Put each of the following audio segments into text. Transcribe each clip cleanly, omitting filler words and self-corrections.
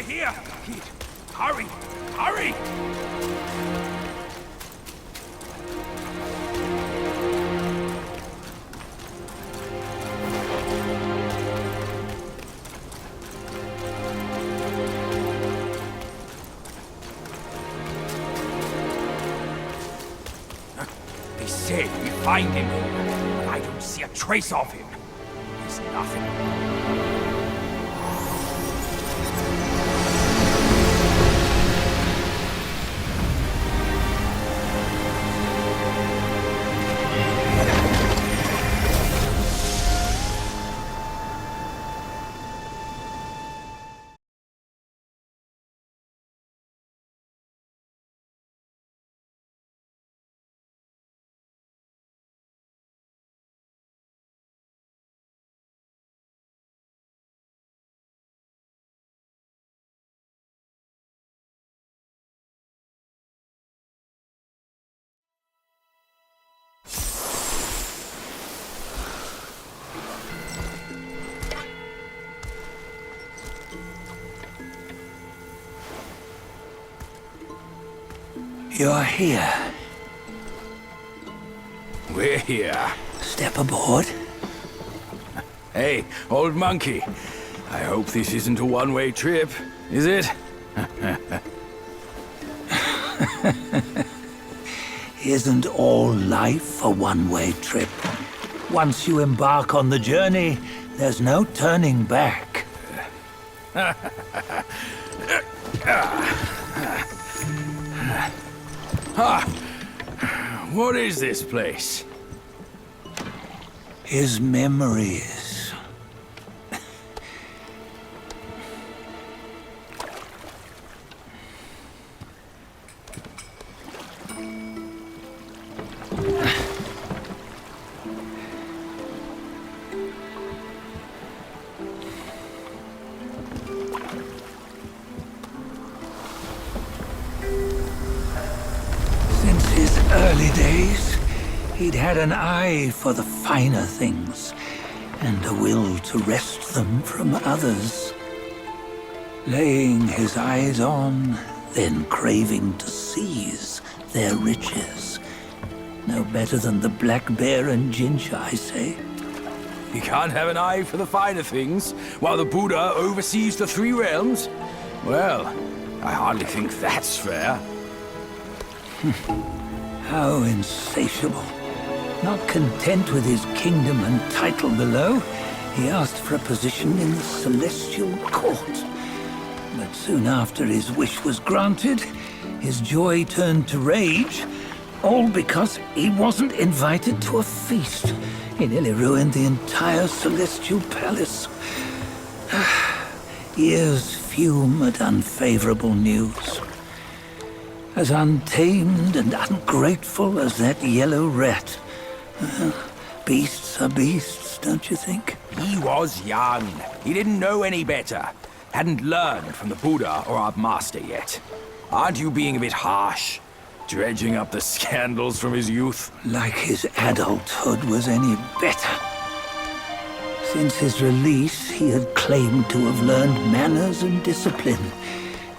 here! Kid, hurry! Hurry! They said we find him here, but I don't see a trace of him. There's nothing. You're here. We're here. Step aboard. Hey, old monkey. I hope this isn't a one-way trip, is it? Isn't all life a one-way trip? Once you embark on the journey, there's no turning back. What is this place? His memories. Since his early days, he'd had an eye for the finer things, and a will to wrest them from others. Laying his eyes on, then craving to seize their riches. No better than the black bear and ginger, I say. You can't have an eye for the finer things, while the Buddha oversees the three realms? Well, I hardly think that's fair. How insatiable. Not content with his kingdom and title below, he asked for a position in the celestial court. But soon after his wish was granted, his joy turned to rage, all because he wasn't invited to a feast. He nearly ruined the entire celestial palace. Ears fume at unfavorable news. As untamed and ungrateful as that yellow rat. Beasts are beasts, don't you think? He was young. He didn't know any better. Hadn't learned from the Buddha or our master yet. Aren't you being a bit harsh? Dredging up the scandals from his youth? Like his adulthood was any better. Since his release, he had claimed to have learned manners and discipline.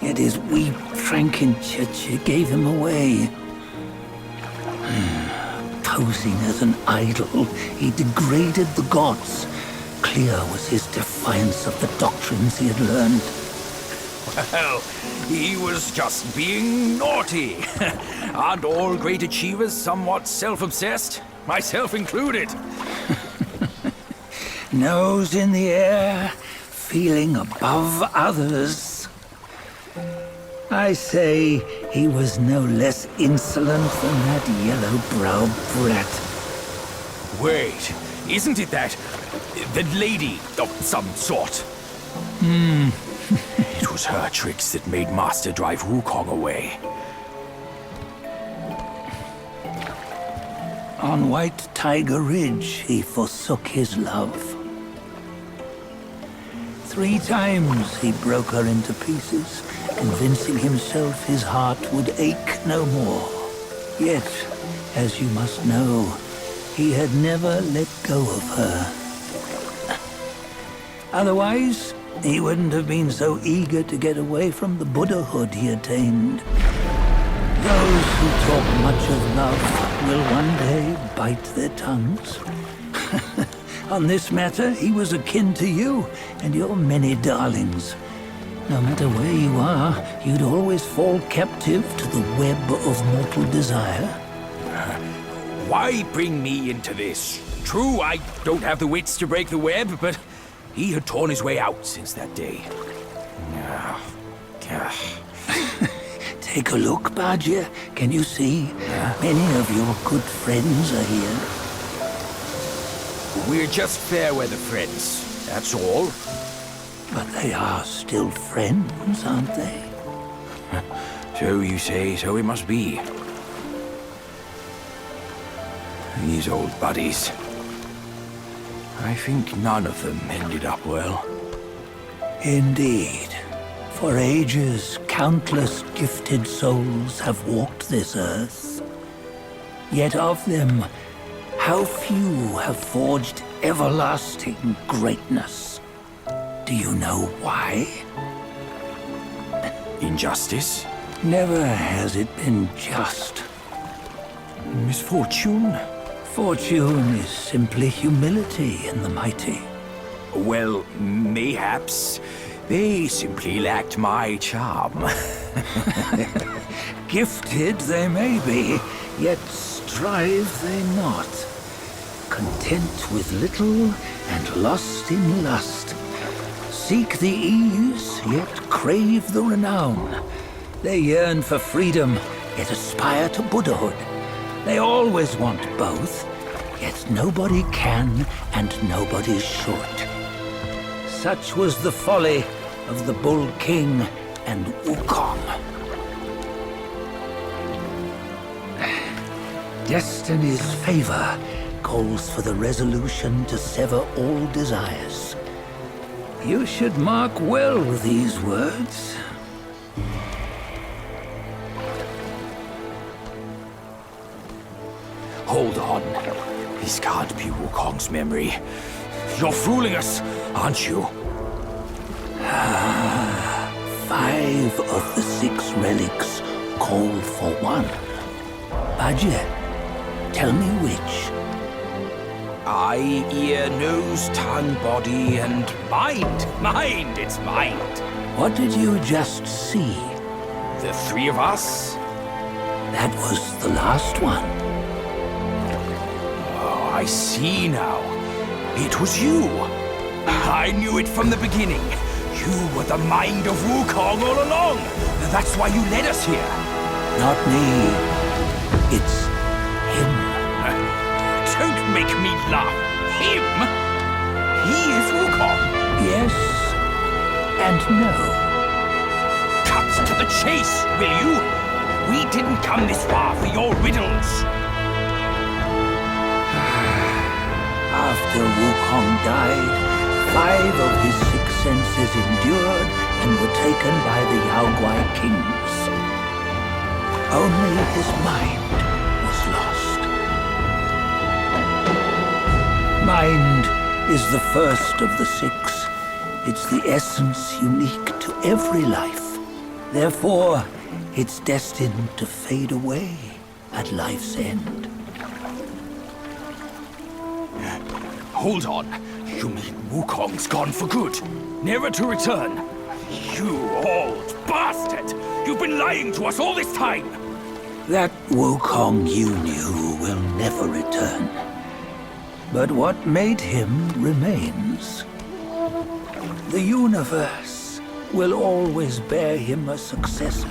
Yet his weak Frankenchurch gave him away. Posing as an idol, he degraded the gods. Clear was his defiance of the doctrines he had learned. Well, he was just being naughty. Aren't all great achievers somewhat self-obsessed? Myself included. Nose in the air, feeling above others. I say he was no less insolent than that yellow-browed brat. Wait, isn't it that lady of some sort? It was her tricks that made Master drive Wukong away. On White Tiger Ridge, he forsook his love. 3 times he broke her into pieces, convincing himself his heart would ache no more. Yet, as you must know, he had never let go of her. Otherwise, he wouldn't have been so eager to get away from the Buddhahood he attained. Those who talk much of love will one day bite their tongues. On this matter, he was akin to you and your many darlings. No matter where you are, you'd always fall captive to the web of mortal desire. Why bring me into this? True, I don't have the wits to break the web, but he had torn his way out since that day. Take a look, Bajia. Can you see? Many of your good friends are here. We're just fair weather friends, that's all. But they are still friends, aren't they? So you say, so it must be. These old buddies. I think none of them ended up well. Indeed. For ages, countless gifted souls have walked this earth. Yet of them, how few have forged everlasting greatness? Do you know why? Injustice? Never has it been just. Misfortune? Fortune is simply humility in the mighty. Well, mayhaps. They simply lacked my charm. Gifted they may be, yet strive they not. Content with little and lost in lust. Seek the ease, yet crave the renown. They yearn for freedom, yet aspire to Buddhahood. They always want both, yet nobody can and nobody should. Such was the folly of the Bull King and Wukong. Destiny's favor calls for the resolution to sever all desires. You should mark well these words. Hold on. This can't be Wukong's memory. You're fooling us, aren't you? 5 of the 6 relics call for one. Bajie, tell me which. Eye, ear, nose, tongue, body, and mind. Mind, it's mind. What did you just see? The 3 of us? That was the last one. Oh, I see now. It was you. I knew it from the beginning. You were the mind of Wukong all along. That's why you led us here. Not me. It's him. Don't make me laugh. Him? He is Wukong. Yes and no. Cut to the chase, will you? We didn't come this far for your riddles. After Wukong died, 5 of his 6 senses endured and were taken by the Yaoguai kings. Only his mind was lost. Mind is the first of the 6. It's the essence unique to every life. Therefore, it's destined to fade away at life's end. Hold on. You mean Wukong's gone for good? Never to return? You old bastard! You've been lying to us all this time! That Wukong you knew will never return. But what made him remains. The universe will always bear him a successor.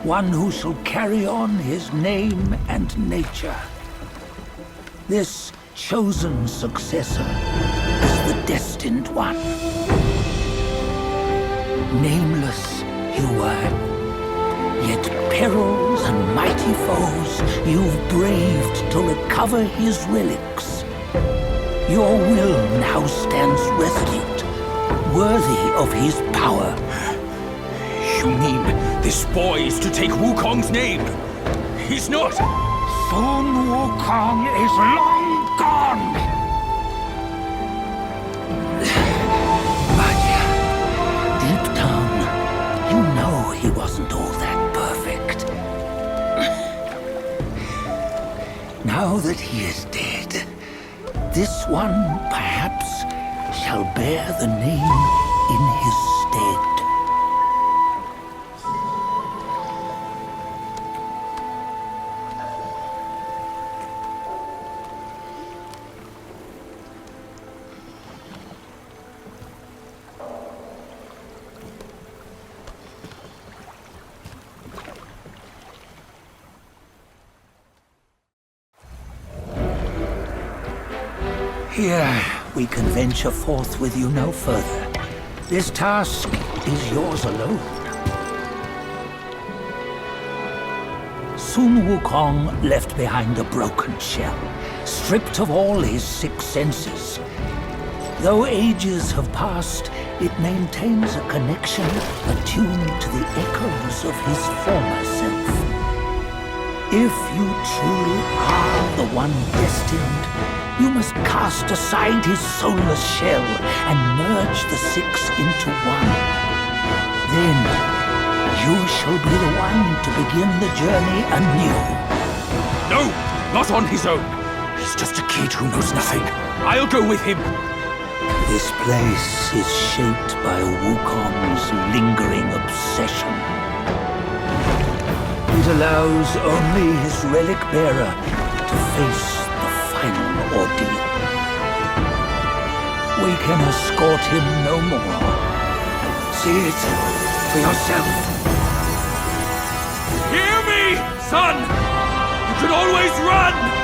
One who shall carry on his name and nature. This chosen successor is the destined one. Nameless you were, yet perils and mighty foes you've braved to recover his relics. Your will now stands resolute, worthy of his power. You mean this boy is to take Wukong's name? He's not! Sun Wukong is long gone! Bajia, wasn't all that perfect. Now that he is dead, this one perhaps shall bear the name in his stead. Here, we can venture forth with you no further. This task is yours alone. Sun Wukong left behind a broken shell, stripped of all his 6 senses. Though ages have passed, it maintains a connection attuned to the echoes of his former self. If you truly are the one destined, you must cast aside his soulless shell and merge the 6 into one. Then, you shall be the one to begin the journey anew. No, not on his own. He's just a kid who knows nothing. I'll go with him. This place is shaped by Wukong's lingering obsession. It allows only his relic bearer to face the final ordeal. We can escort him no more. See it for yourself. Hear me, son! You can always run!